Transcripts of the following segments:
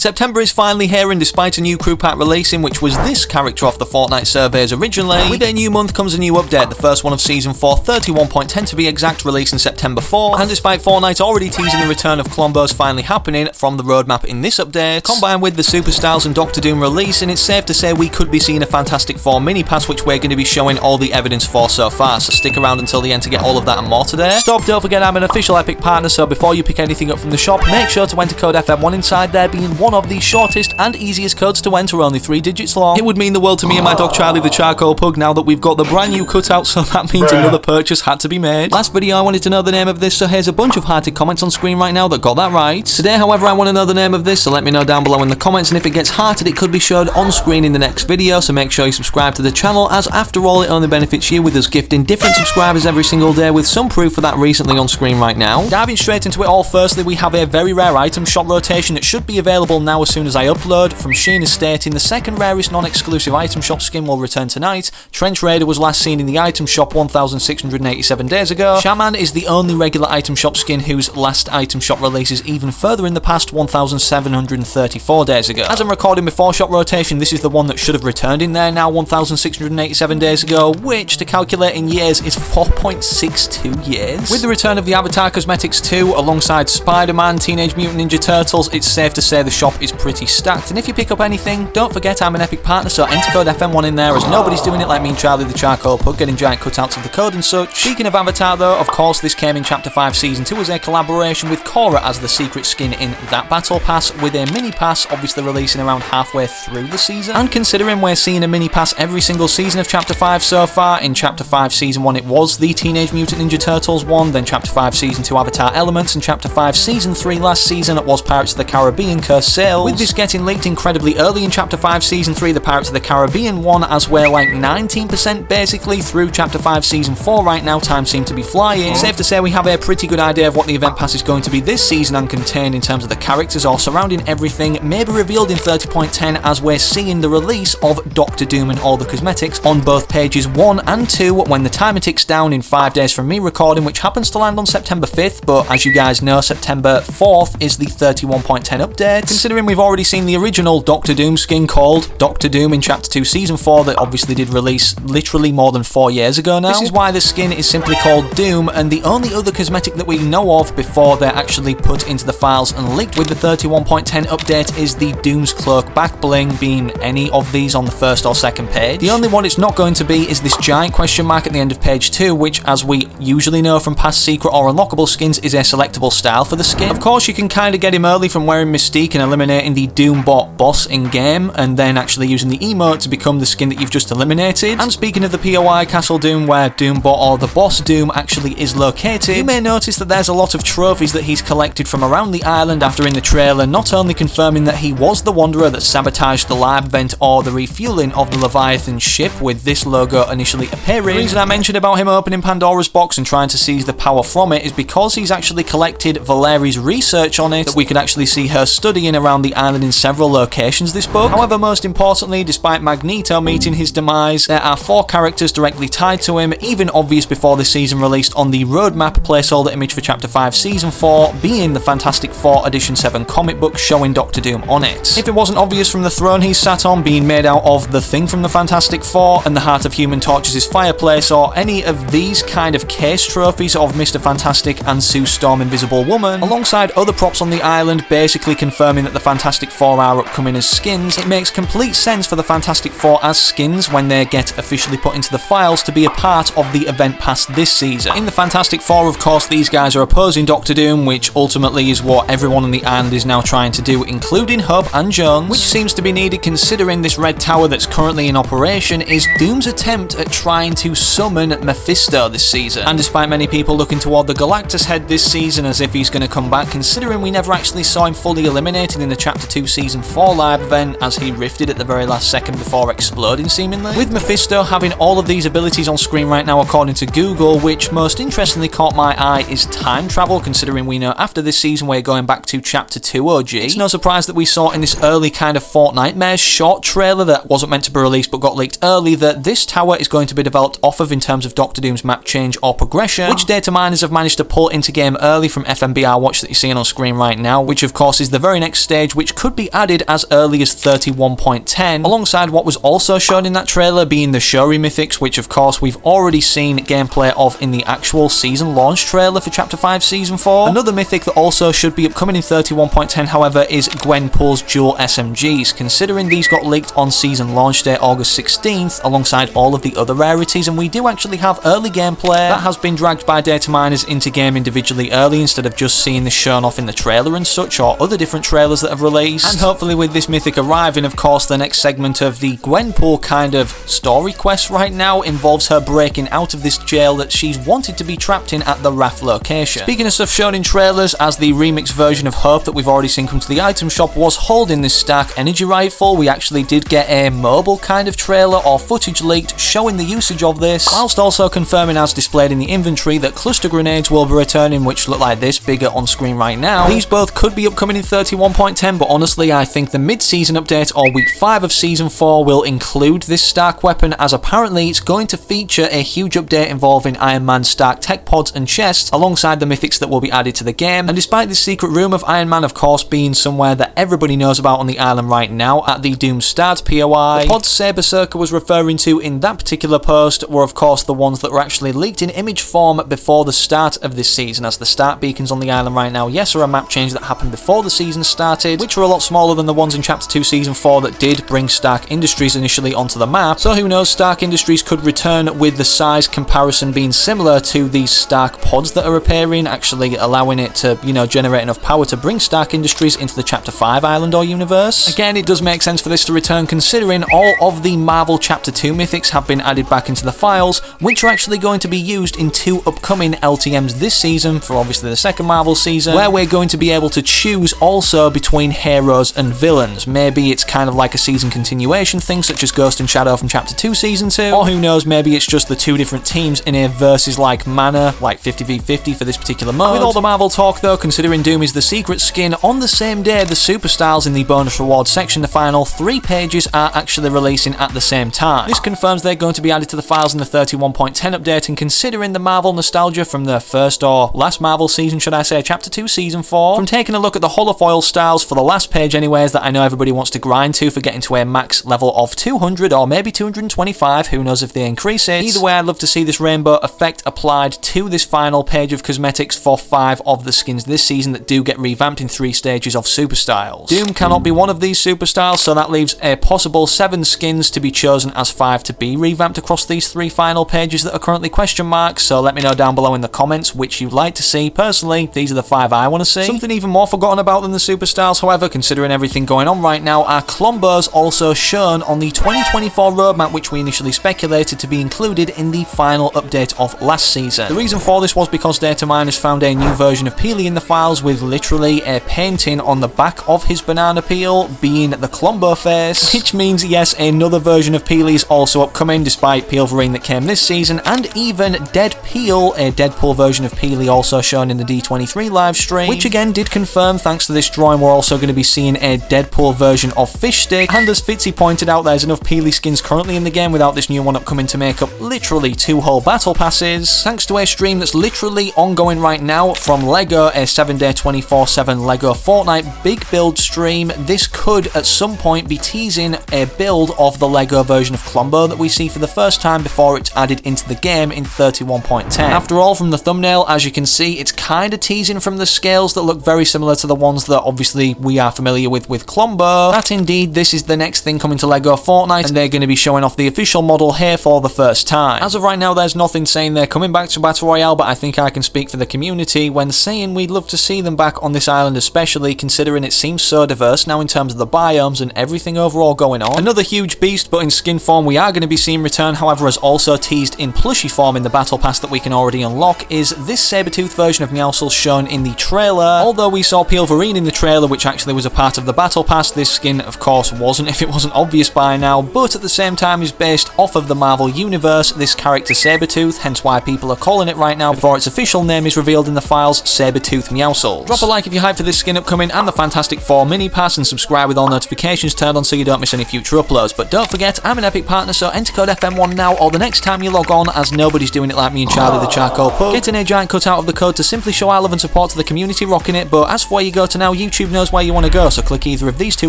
September is finally here, and despite a new crew pack releasing, which was this character off the Fortnite surveys originally, with a new month comes a new update, the first one of Season 4, 31.10 to be exact, releasing September 4th, and despite Fortnite already teasing the return of Klombos finally happening from the roadmap in this update, combined with the Super Styles and Doctor Doom release, and it's safe to say we could be seeing a Fantastic Four mini pass, which we're going to be showing all the evidence for so far, so stick around until the end to get all of that and more today. Stop, don't forget I'm an official Epic partner, so before you pick anything up from the shop, make sure to enter code FM1 inside there, being one of the shortest and easiest codes to enter, only 3 digits long. It would mean the world to me and my dog Charlie the Charcoal Pug now that we've got the brand new cutout, so that means another purchase had to be made. Last video I wanted to know the name of this, so here's a bunch of hearted comments on screen right now that got that right. Today, however, I want to know the name of this, so let me know down below in the comments, and if it gets hearted it could be showed on screen in the next video, so make sure you subscribe to the channel, as after all it only benefits you, with us gifting different subscribers every single day, with some proof for that recently on screen right now. Diving straight into it all, firstly we have a very rare item shop rotation that should be available now as soon as I upload. From Sheen is stating the second rarest non-exclusive item shop skin will return tonight. Trench Raider was last seen in the item shop 1,687 days ago. Shaman is the only regular item shop skin whose last item shop release is even further in the past, 1,734 days ago. As I'm recording before shop rotation, this is the one that should have returned in there now 1,687 days ago, which to calculate in years is 4.62 years. With the return of the Avatar Cosmetics 2 alongside Spider-Man, Teenage Mutant Ninja Turtles, it's safe to say the shop is pretty stacked, and if you pick up anything, don't forget I'm an Epic partner, so enter code FM1 in there, as nobody's doing it like me and Charlie the Charcoal Pug, getting giant cutouts of the code and such. Speaking of Avatar though, of course this came in Chapter 5 Season 2 as a collaboration with Korra as the secret skin in that battle pass, with a mini pass obviously releasing around halfway through the season. And considering we're seeing a mini pass every single season of Chapter 5 so far, in Chapter 5 Season 1 it was the Teenage Mutant Ninja Turtles one, then Chapter 5 Season 2 Avatar Elements, and Chapter 5 Season 3 last season it was Pirates of the Caribbean Cursed Sails. With this getting leaked incredibly early in Chapter 5 Season 3, the Pirates of the Caribbean one, as we're like 19% basically through Chapter 5 Season 4 right now, time seemed to be flying. Safe to say we have a pretty good idea of what the event pass is going to be this season and contained in terms of the characters or surrounding everything, maybe revealed in 30.10 as we're seeing the release of Doctor Doom and all the cosmetics on both pages 1 and 2 when the timer ticks down in 5 days from me recording, which happens to land on September 5th, but as you guys know, September 4th is the 31.10 update. Considering we've already seen the original Doctor Doom skin called Doctor Doom in Chapter 2 Season 4 that obviously did release literally more than 4 years ago now. This is why the skin is simply called Doom, and the only other cosmetic that we know of before they're actually put into the files and leaked with the 31.10 update is the Doom's Cloak back bling, being any of these on the first or second page. The only one it's not going to be is this giant question mark at the end of page 2, which as we usually know from past secret or unlockable skins is a selectable style for the skin. Of course you can kind of get him early from wearing Mystique and eliminating the Doombot boss in game, and then actually using the emote to become the skin that you've just eliminated. And speaking of the POI Castle Doom where Doombot or the boss Doom actually is located, you may notice that there's a lot of trophies that he's collected from around the island after in the trailer, not only confirming that he was the Wanderer that sabotaged the live event or the refueling of the Leviathan ship, with this logo initially appearing. The reason I mentioned about him opening Pandora's box and trying to seize the power from it is because he's actually collected Valeri's research on it, that we could actually see her studying around the island in several locations this book. However, most importantly, despite Magneto meeting his demise, there are 4 characters directly tied to him, even obvious before the season released on the roadmap placeholder image for Chapter 5 Season 4, being the Fantastic Four Edition 7 comic book showing Doctor Doom on it. If it wasn't obvious from the throne he's sat on being made out of the Thing from the Fantastic Four, and the Heart of Human Torch is his fireplace, or any of these kind of case trophies of Mr. Fantastic and Sue Storm Invisible Woman, alongside other props on the island basically confirming that the Fantastic Four are upcoming as skins, it makes complete sense for the Fantastic Four as skins when they get officially put into the files to be a part of the event pass this season. In the Fantastic Four, of course, these guys are opposing Doctor Doom, which ultimately is what everyone on the island is now trying to do, including Hope and Jones, which seems to be needed considering this red tower that's currently in operation is Doom's attempt at trying to summon Mephisto this season. And despite many people looking toward the Galactus head this season as if he's going to come back, considering we never actually saw him fully eliminated in the Chapter 2 Season 4 live event as he rifted at the very last second before exploding seemingly. With Mephisto having all of these abilities on screen right now according to Google, which most interestingly caught my eye is time travel, considering we know after this season we're going back to Chapter 2 OG. It's no surprise that we saw in this early kind of Fortnite short trailer that wasn't meant to be released but got leaked early that this tower is going to be developed off of in terms of Doctor Doom's map change or progression, which data miners have managed to pull into game early from FMBR Watch that you're seeing on screen right now, which of course is the very next stage, which could be added as early as 31.10, alongside what was also shown in that trailer being the Shuri Mythics, which of course we've already seen gameplay of in the actual season launch trailer for Chapter 5 Season 4. Another Mythic that also should be upcoming in 31.10, however, is Gwenpool's dual SMGs, considering these got leaked on season launch day August 16th, alongside all of the other rarities, and we do actually have early gameplay that has been dragged by data miners into game individually early, instead of just seeing this shown off in the trailer and such, or other different trailers that have released. And hopefully with this Mythic arriving, of course, the next segment of the Gwenpool kind of story quest right now involves her breaking out of this jail that she's wanted to be trapped in at the Wrath location. Speaking of stuff shown in trailers, as the remix version of Hope that we've already seen come to the item shop was holding this Stark energy rifle, we actually did get a mobile kind of trailer or footage leaked showing the usage of this, whilst also confirming, as displayed in the inventory, that cluster grenades will be returning, which look like this, bigger on screen right now. These both could be upcoming in 31.10, but honestly I think the mid-season update or week 5 of season 4 will include this Stark weapon, as apparently it's going to feature a huge update involving Iron Man Stark tech pods and chests, alongside the mythics that will be added to the game. And despite this secret room of Iron Man of course being somewhere that everybody knows about on the island right now at the Doom Start POI, the pods Sabertooth was referring to in that particular post were of course the ones that were actually leaked in image form before the start of this season, as the start beacons on the island right now, yes, are a map change that happened before the season started, which were a lot smaller than the ones in Chapter 2 Season 4 that did bring Stark Industries initially onto the map. So who knows, Stark Industries could return with the size comparison being similar to these Stark pods that are appearing, actually allowing it to, you know, generate enough power to bring Stark Industries into the Chapter 5 island or universe. Again, it does make sense for this to return, considering all of the Marvel Chapter 2 mythics have been added back into the files, which are actually going to be used in 2 upcoming LTMs this season, for obviously the second Marvel season, where we're going to be able to choose also between heroes and villains. Maybe it's kind of like a season continuation thing, such as Ghost and Shadow from Chapter 2 Season 2, or who knows, maybe it's just the 2 different teams in a versus-like manner, like 50v50 for this particular mode. With all the Marvel talk though, considering Doom is the secret skin, on the same day the Superstars in the bonus rewards section, the final 3 pages, are actually releasing at the same time. This confirms they're going to be added to the files in the 31.10 update, and considering the Marvel nostalgia from the first or last Marvel season, should I say, Chapter 2 Season 4, from taking a look at the holofoil styles for the last page anyways that I know everybody wants to grind to for getting to a max level of 200 or maybe 225, who knows if they increase it. Either way, I'd love to see this rainbow effect applied to this final page of cosmetics for 5 of the skins this season that do get revamped in 3 stages of super styles. Doom cannot be one of these super styles, so that leaves a possible 7 skins to be chosen as 5 to be revamped across these 3 final pages that are currently question marks, so let me know down below in the comments which you'd like to see. Personally, these are the 5 I want to see. Something even more forgotten about than the super styles, however, considering everything going on right now, are Klombos also shown on the 2024 roadmap, which we initially speculated to be included in the final update of last season. The reason for this was because data miners found a new version of Peely in the files with literally a painting on the back of his banana peel being the Klombo face, which means yes, another version of Peely is also upcoming, despite Peelverine that came this season, and even Dead Peel, a Deadpool version of Peely also shown in the D23 livestream, which again did confirm, thanks to this drawing, we're also going to be seeing a Deadpool version of Fishstick, and as Fitzy pointed out, there's enough Peely skins currently in the game without this new one upcoming to make up literally 2 whole battle passes. Thanks to a stream that's literally ongoing right now from LEGO, a 7-day 24/7 LEGO Fortnite big build stream, this could at some point be teasing a build of the LEGO version of Klombo that we see for the first time before it's added into the game in 31.10. After all, from the thumbnail, as you can see, it's kind of teasing from the scales that look very similar to the ones that obviously we are familiar with Klombo, that indeed this is the next thing coming to LEGO Fortnite, and they're going to be showing off the official model here for the first time. As of right now, there's nothing saying they're coming back to Battle Royale, but I think I can speak for the community when saying we'd love to see them back on this island, especially considering it seems so diverse now in terms of the biomes and everything overall going on. Another huge beast, but in skin form we are going to be seeing return, however, as also teased in plushie form in the battle pass that we can already unlock, is this Sabertooth version of Meowscles shown in the trailer. Although we saw Peelverine in the trailer, which actually was a part of the battle pass, this skin of course wasn't, if it wasn't obvious by now, but at the same time is based off of the Marvel universe, this character Sabertooth, hence why people are calling it right now, before its official name is revealed in the files, Sabertooth Meowscles. Drop a like if you're hyped for this skin upcoming and the Fantastic Four mini pass, and subscribe with all notifications turned on so you don't miss any future uploads. But don't forget, I'm an Epic partner, so enter code FM1 now or the next time you log on, as nobody's doing it like me and Charlie the Charcoal Pug. Getting a giant cutout of the code to simply show our love and support to the community rocking it. But as for where you go to now, YouTube knows where you want to go, so click either of these two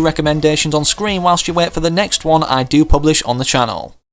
recommendations on screen whilst you wait for the next one I do publish on the channel.